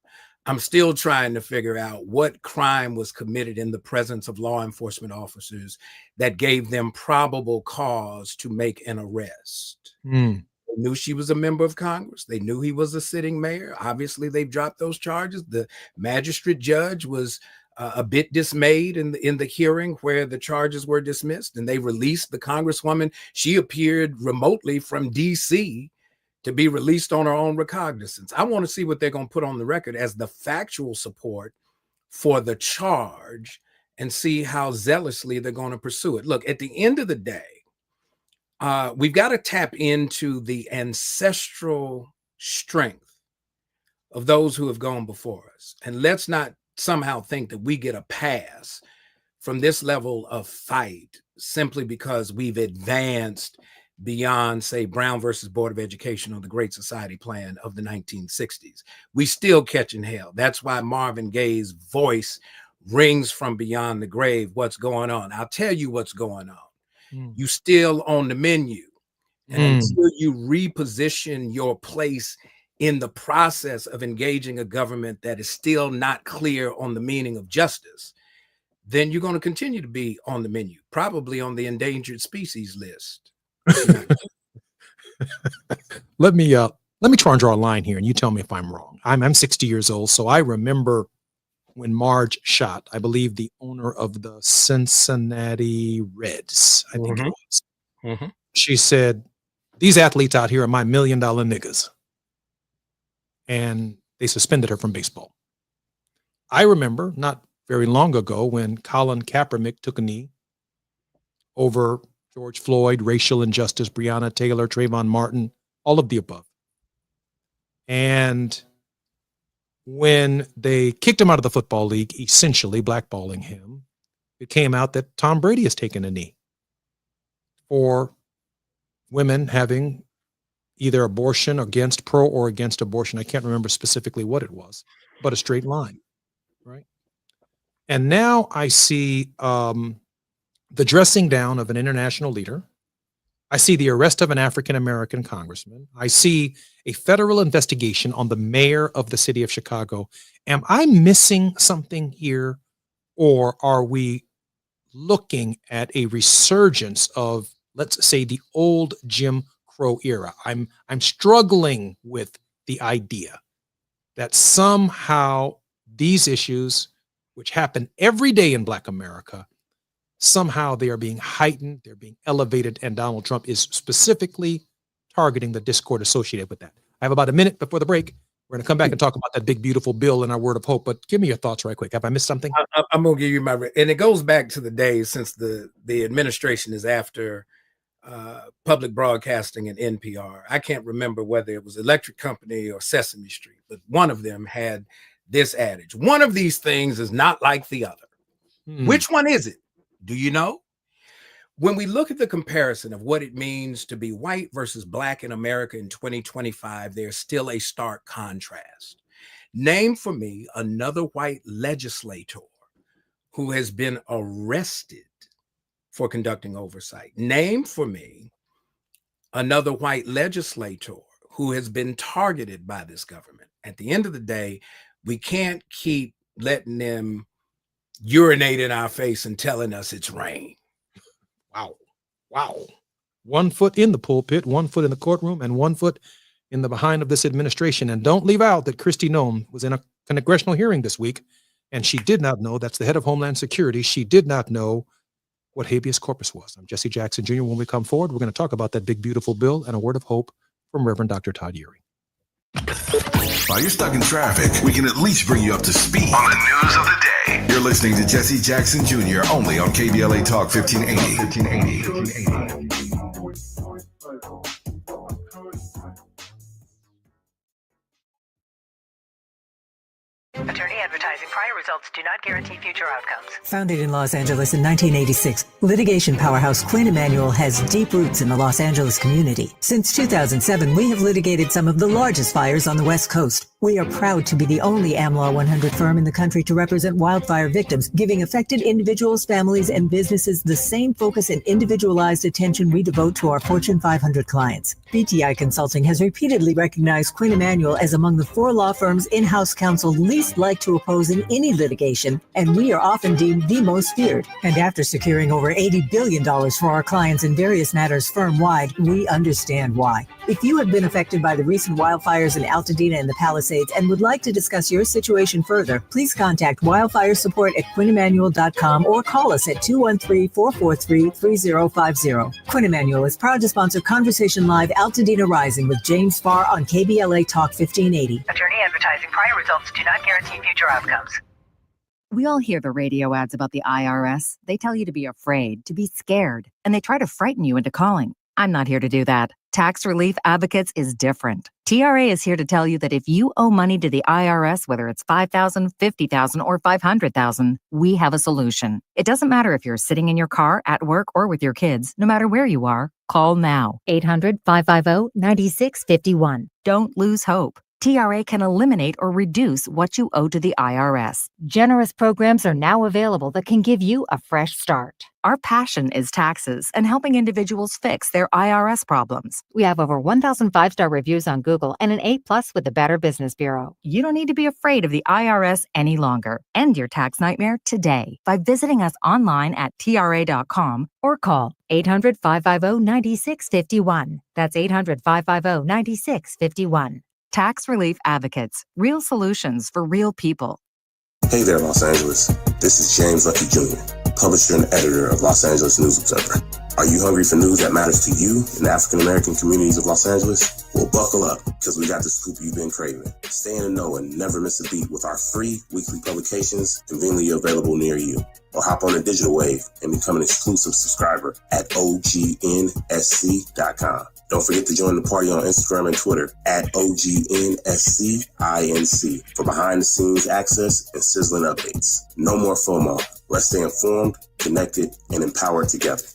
I'm still trying to figure out what crime was committed in the presence of law enforcement officers that gave them probable cause to make an arrest. They knew she was a member of Congress. They knew he was a sitting mayor. Obviously, they've dropped those charges. The magistrate judge was a bit dismayed in the hearing where the charges were dismissed, and they released the Congresswoman. She appeared remotely from D.C. to be released on her own recognizance. I want to see what they're going to put on the record as the factual support for the charge and see how zealously they're going to pursue it. Look, at the end of the day, we've got to tap into the ancestral strength of those who have gone before us. And let's not somehow think that we get a pass from this level of fight simply because we've advanced beyond, say, Brown versus Board of Education or the Great Society plan of the 1960s. We still catching hell. That's why Marvin Gaye's voice rings from beyond the grave. What's going on? I'll tell you what's going on. You still on the menu. And until you reposition your place in the process of engaging a government that is still not clear on the meaning of justice, then you're going to continue to be on the menu, probably on the endangered species list. Let me try and draw a line here, and you tell me if I'm wrong. I'm 60 years old, so I remember when Marge shot, I believe, the owner of the Cincinnati Reds. I think it was. She said, "These athletes out here are my $1 million niggas," and they suspended her from baseball. I remember not very long ago when Colin Kaepernick took a knee over George Floyd, racial injustice, Breonna Taylor, Trayvon Martin, all of the above. And when they kicked him out of the football league, essentially blackballing him, it came out that Tom Brady has taken a knee for women having either abortion against pro or against abortion. I can't remember specifically what it was, but a straight line, right? And now I see the dressing down of an international leader. I see the arrest of an African-American congressman. I see a federal investigation on the mayor of the city of Chicago. Am I missing something here, or are we looking at a resurgence of, let's say, the old Jim Crow era? I'm struggling with the idea that somehow these issues, which happen every day in Black America, somehow they are being heightened, they're being elevated, and Donald Trump is specifically targeting the discord associated with that. I have about a minute before the break. We're going to come back and talk about that big, beautiful bill and our word of hope, but give me your thoughts right quick. Have I missed something? I'm going to give you my, and it goes back to the days since the administration is after public broadcasting and NPR. I can't remember whether it was Electric Company or Sesame Street, but one of them had this adage: one of these things is not like the other. Which one is it? Do you know? When we look at the comparison of what it means to be white versus Black in America in 2025, there's still a stark contrast. Name for me another white legislator who has been arrested for conducting oversight. Name for me another white legislator who has been targeted by this government. At the end of the day, we can't keep letting them urinate in our face and telling us it's rain. Wow. 1 foot in the pulpit, 1 foot in the courtroom, and 1 foot in the behind of this administration. And don't leave out that Kristi Noem was in a congressional hearing this week, and she did not know, that's the head of Homeland Security, she did not know what habeas corpus was. I'm Jesse Jackson Jr. When we come forward, we're going to talk about that big, beautiful bill and a word of hope from Reverend Dr. Todd Eury. While you're stuck in traffic, we can at least bring you up to speed on the news of the day. You're listening to Jesse Jackson Jr. only on KBLA Talk 1580. Attorney advertising. Prior results do not guarantee future outcomes. Founded in Los Angeles in 1986, litigation powerhouse Quinn Emanuel has deep roots in the Los Angeles community. Since 2007, we have litigated some of the largest fires on the West Coast. We are proud to be the only AmLaw 100 firm in the country to represent wildfire victims, giving affected individuals, families, and businesses the same focus and individualized attention we devote to our Fortune 500 clients. BTI Consulting has repeatedly recognized Quinn Emanuel as among the 4 law firms in-house counsel least like to oppose in any litigation, and we are often deemed the most feared. And after securing over $80 billion for our clients in various matters firm-wide, we understand why. If you have been affected by the recent wildfires in Altadena and the Palisades and would like to discuss your situation further, please contact wildfire support at QuinnEmanuel.com or call us at 213-443-3050. Quinn Emanuel is proud to sponsor Conversation Live Altadena Rising with James Farr on KBLA Talk 1580. Attorney advertising. Prior results do not guarantee future outcomes. We all hear the radio ads about the IRS. They tell you to be afraid, to be scared, and they try to frighten you into calling. I'm not here to do that. Tax Relief Advocates is different. TRA is here to tell you that if you owe money to the IRS, whether it's $5,000, $50,000, or $500,000, we have a solution. It doesn't matter if you're sitting in your car, at work, or with your kids. No matter where you are, call now. 800-550-9651. Don't lose hope. TRA can eliminate or reduce what you owe to the IRS. Generous programs are now available that can give you a fresh start. Our passion is taxes and helping individuals fix their IRS problems. We have over 1,000 5-star reviews on Google and an A+ with the Better Business Bureau. You don't need to be afraid of the IRS any longer. End your tax nightmare today by visiting us online at TRA.com or call 800-550-9651. That's 800-550-9651. Tax Relief Advocates, real solutions for real people. Hey there, Los Angeles. This is James Lucky Jr., publisher and editor of Los Angeles News Observer. Are you hungry for news that matters to you in the African-American communities of Los Angeles? Well, buckle up, because we got the scoop you've been craving. Stay in the know and never miss a beat with our free weekly publications conveniently available near you. Or hop on the digital wave and become an exclusive subscriber at OGNSC.com. Don't forget to join the party on Instagram and Twitter at OGNSCINC for behind-the-scenes access and sizzling updates. No more FOMO. Let's stay informed, connected, and empowered together.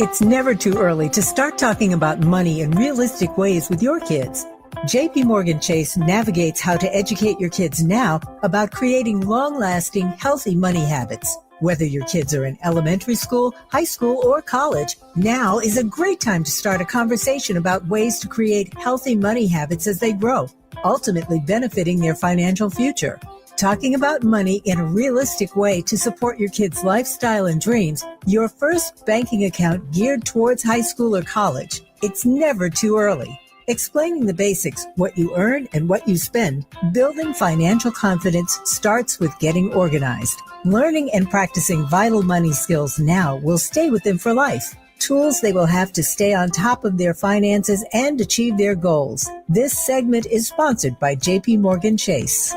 It's never too early to start talking about money in realistic ways with your kids. JP Morgan Chase navigates how to educate your kids now about creating long-lasting, healthy money habits. Whether your kids are in elementary school, high school, or college, now is a great time to start a conversation about ways to create healthy money habits as they grow, ultimately benefiting their financial future. Talking about money in a realistic way to support your kids' lifestyle and dreams, your first banking account geared towards high school or college. It's never too early. Explaining the basics, what you earn and what you spend, building financial confidence starts with getting organized. Learning and practicing vital money skills now will stay with them for life. Tools they will have to stay on top of their finances and achieve their goals. This segment is sponsored by JP Morgan Chase.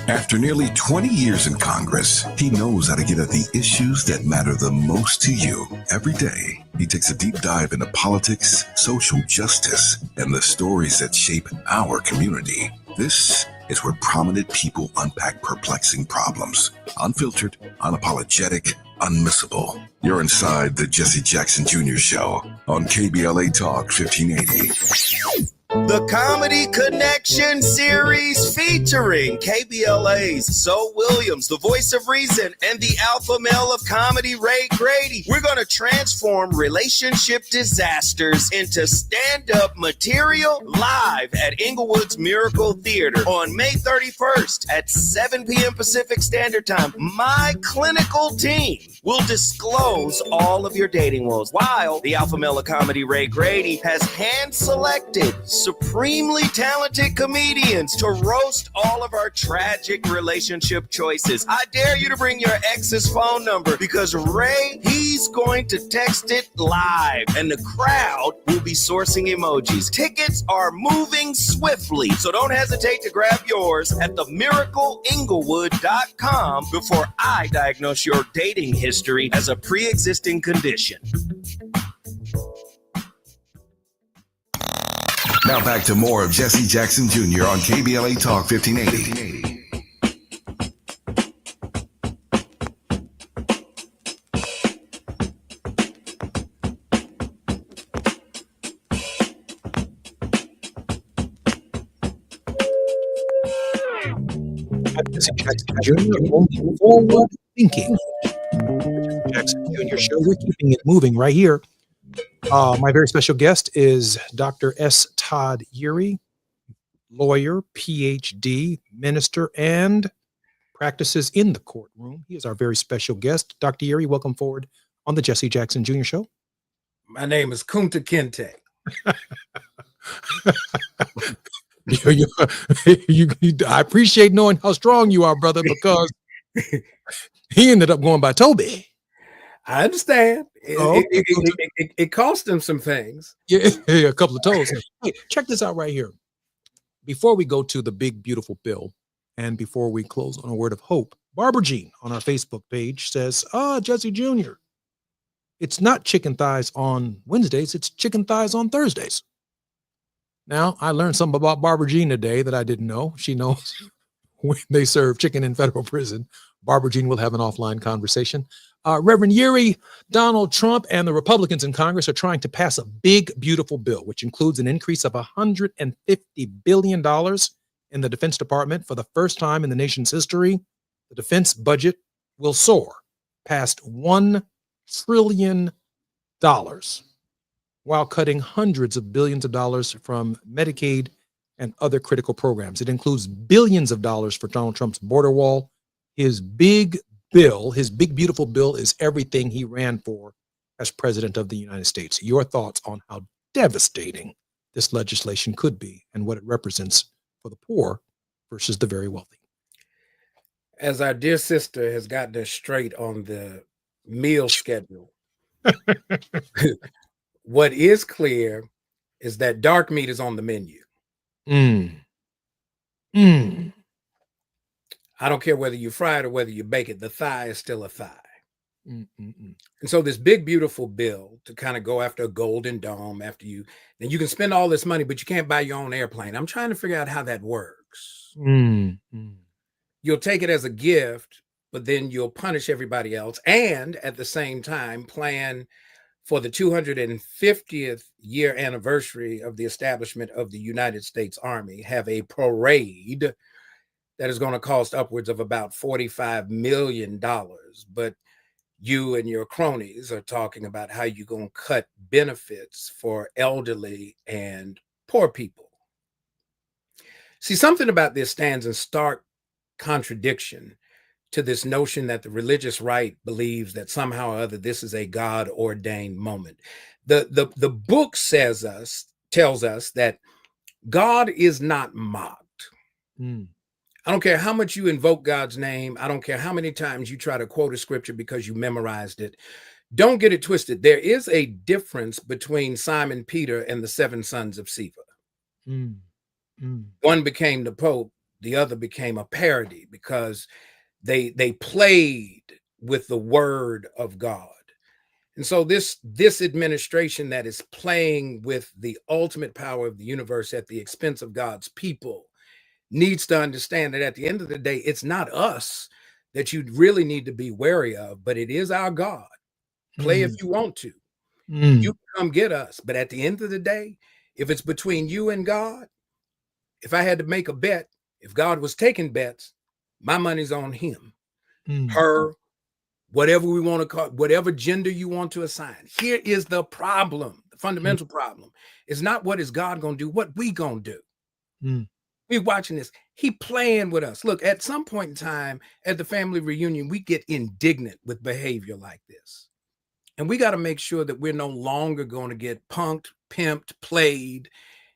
After nearly 20 years in Congress, he knows how to get at the issues that matter the most to you. Every day, he takes a deep dive into politics, social justice, and the stories that shape our community. This is where prominent people unpack perplexing problems. Unfiltered, unapologetic, unmissable. You're inside the Jesse Jackson Jr. Show on KBLA Talk 1580. The Comedy Connection series featuring KBLA's Zoe Williams, the voice of reason, and the alpha male of comedy, Ray Grady. We're going to transform relationship disasters into stand-up material live at Inglewood's Miracle Theater on May 31st at 7 p.m. Pacific Standard Time. My clinical team will disclose all of your dating woes, while the alpha male of comedy, Ray Grady, has hand-selected supremely talented comedians to roast all of our tragic relationship choices. I dare you to bring your ex's phone number, because Ray, he's going to text it live, and the crowd will be sourcing emojis. Tickets are moving swiftly, so don't hesitate to grab yours at themiracleinglewood.com before I diagnose your dating history as a pre-existing condition. Now back to more of Jesse Jackson Jr. on KBLA Talk 1580. Jesse Jackson Jr. only forward thinking. Jackson Jr. Show. We're keeping it moving right here. My very special guest is Dr. S. Todd Urey, lawyer, PhD, minister, and practices in the courtroom. He is our very special guest. Dr. Urey, welcome forward on the Jesse Jackson Jr. Show. My name is Kunta Kinte. I appreciate knowing how strong you are, brother, because he ended up going by Toby. I understand. It cost him some things. Yeah, a couple of toes. Hey, check this out right here. Before we go to the big, beautiful bill, And before we close on a word of hope, Barbara Jean on our Facebook page says, Jesse Jr., it's not chicken thighs on Wednesdays, it's chicken thighs on Thursdays. Now, I learned something about Barbara Jean today that I didn't know. She knows when they serve chicken in federal prison. Barbara Jean will have an offline conversation. Reverend Yuri, Donald Trump and the Republicans in Congress are trying to pass a big, beautiful bill, which includes an increase of $150 billion in the Defense Department. For the first time in the nation's history, the defense budget will soar past $1 trillion while cutting hundreds of billions of dollars from Medicaid and other critical programs. It includes billions of dollars for Donald Trump's border wall. His big bill, his big, beautiful bill, is everything he ran for as president of the United States. Your thoughts on how devastating this legislation could be and what it represents for the poor versus the very wealthy. As our dear sister has gotten us straight on the meal schedule, what is clear is that dark meat is on the menu. I don't care whether you fry it or whether you bake it, the thigh is still a thigh. And so this big, beautiful bill to kind of go after a golden dome after you, and you can spend all this money, but you can't buy your own airplane. I'm trying to figure out how that works. You'll take it as a gift, but then you'll punish everybody else. And at the same time, plan for the 250th year anniversary of the establishment of the United States Army, have a parade that is going to cost upwards of about $45 million. But you and your cronies are talking about how you're going to cut benefits for elderly and poor people. See, something about this stands in stark contradiction to this notion that the religious right believes that somehow or other this is a God-ordained moment. The book tells us that God is not mocked. I don't care how much you invoke God's name. I don't care how many times you try to quote a scripture because you memorized it. Don't get it twisted. There is a difference between Simon Peter and the 7 sons of Sceva. One became the Pope, the other became a parody because they played with the word of God. And so this administration that is playing with the ultimate power of the universe at the expense of God's people needs to understand that at the end of the day, it's not us that you really need to be wary of, but it is our God. Play if you want to. You can come get us. But at the end of the day, if it's between you and God, if I had to make a bet, if God was taking bets, my money's on him, her, whatever we want to call it, whatever gender you want to assign. Here is the problem. The fundamental problem is not what is God going to do, what we going to do. We're watching this. He playing with us. Look, at some point in time at the family reunion, we get indignant with behavior like this. And we got to make sure that we're no longer going to get punked, pimped, played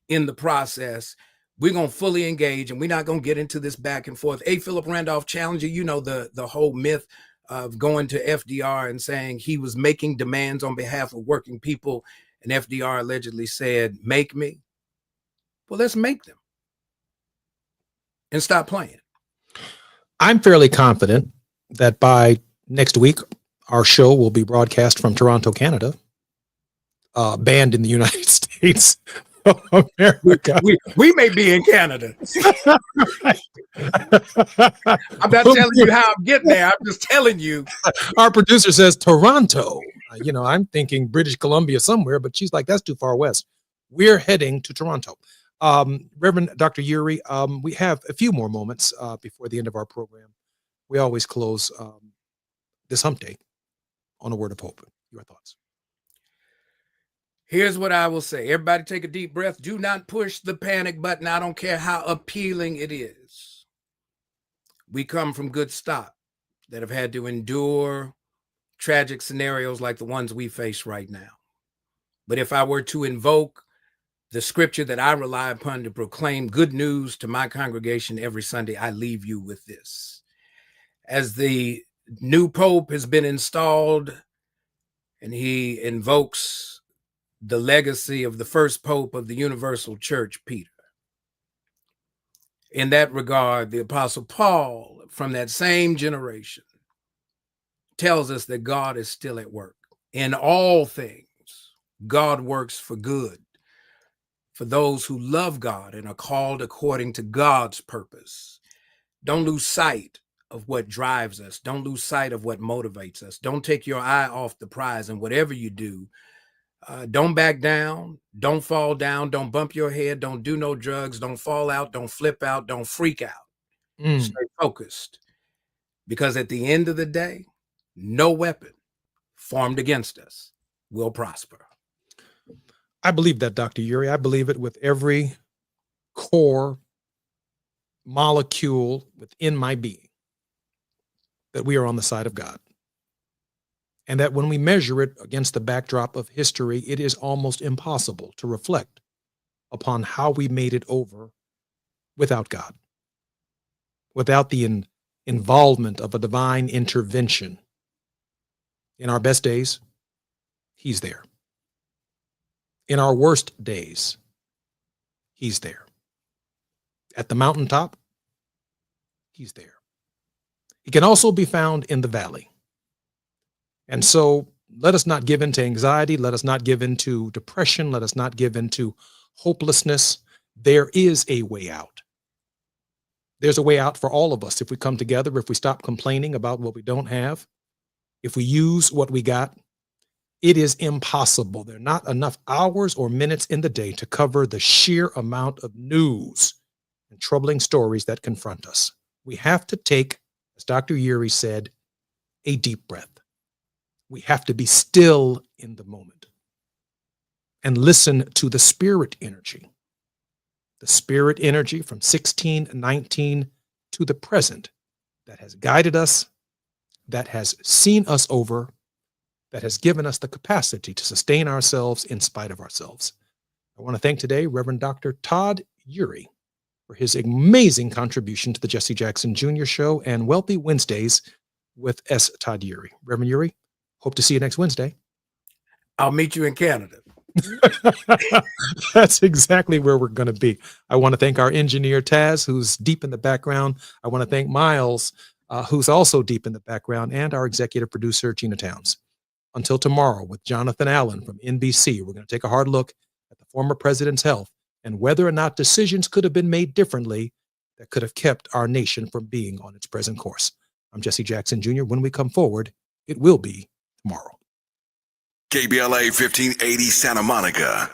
in the process. We're going to fully engage, and we're not going to get into this back and forth. A. Philip Randolph Challenger, you know, the whole myth of going to FDR and saying he was making demands on behalf of working people. And FDR allegedly said, make me. Well, let's make them. And stop playing. I'm fairly confident that by next week, our show will be broadcast from Toronto, Canada, banned in the United States of America. We may be in Canada. I'm not telling you how I'm getting there. I'm just telling you. Our producer says Toronto. I'm thinking British Columbia somewhere, but she's like, that's too far west. We're heading to Toronto. Reverend Dr. Yuri, we have a few more moments before the end of our program. We always close this hump day on a word of hope. Your thoughts? Here's what I will say. Everybody take a deep breath. Do not push the panic button. I don't care how appealing it is. We come from good stock that have had to endure tragic scenarios like the ones we face right now. But if I were to invoke the scripture that I rely upon to proclaim good news to my congregation every Sunday, I leave you with this. As the new Pope has been installed and he invokes the legacy of the first Pope of the Universal Church, Peter, In that regard, the Apostle Paul, from that same generation, tells us that God is still at work. In all things, God works for good for those who love God and are called according to God's purpose. Don't lose sight of what drives us. Don't lose sight of what motivates us. Don't take your eye off the prize, and whatever you do, don't back down. Don't fall down. Don't bump your head. Don't do no drugs. Don't fall out. Don't flip out. Don't freak out. Stay focused. Because at the end of the day, no weapon formed against us will prosper. I believe that, Dr. Uri. I believe it with every core molecule within my being, that we are on the side of God. And that when we measure it against the backdrop of history, it is almost impossible to reflect upon how we made it over without God, without the involvement of a divine intervention. In our best days, He's there. In our worst days, He's there. At the mountaintop, He's there. He can also be found in the valley. And so let us not give in to anxiety. Let us not give in to depression. Let us not give in to hopelessness. There is a way out. There's a way out for all of us if we come together, if we stop complaining about what we don't have, if we use what we got. It is impossible. There are not enough hours or minutes in the day to cover the sheer amount of news and troubling stories that confront us. We have to take, as Dr. Uri said, a deep breath. We have to be still in the moment and listen to the spirit energy from 1619 to the present that has guided us, that has seen us over, that has given us the capacity to sustain ourselves in spite of ourselves. I want to thank today Reverend Dr. Todd Uri for his amazing contribution to the Jesse Jackson Jr. Show and Wealthy Wednesdays with S. Todd Uri. Reverend Uri, hope to see you next Wednesday. I'll meet you in Canada. That's exactly where we're going to be. I want to thank our engineer, Taz, who's deep in the background. I want to thank Miles, who's also deep in the background, and our executive producer, Gina Towns. Until tomorrow with Jonathan Allen from NBC, we're going to take a hard look at the former president's health and whether or not decisions could have been made differently that could have kept our nation from being on its present course. I'm Jesse Jackson Jr. When we come forward, it will be tomorrow. KBLA 1580 Santa Monica.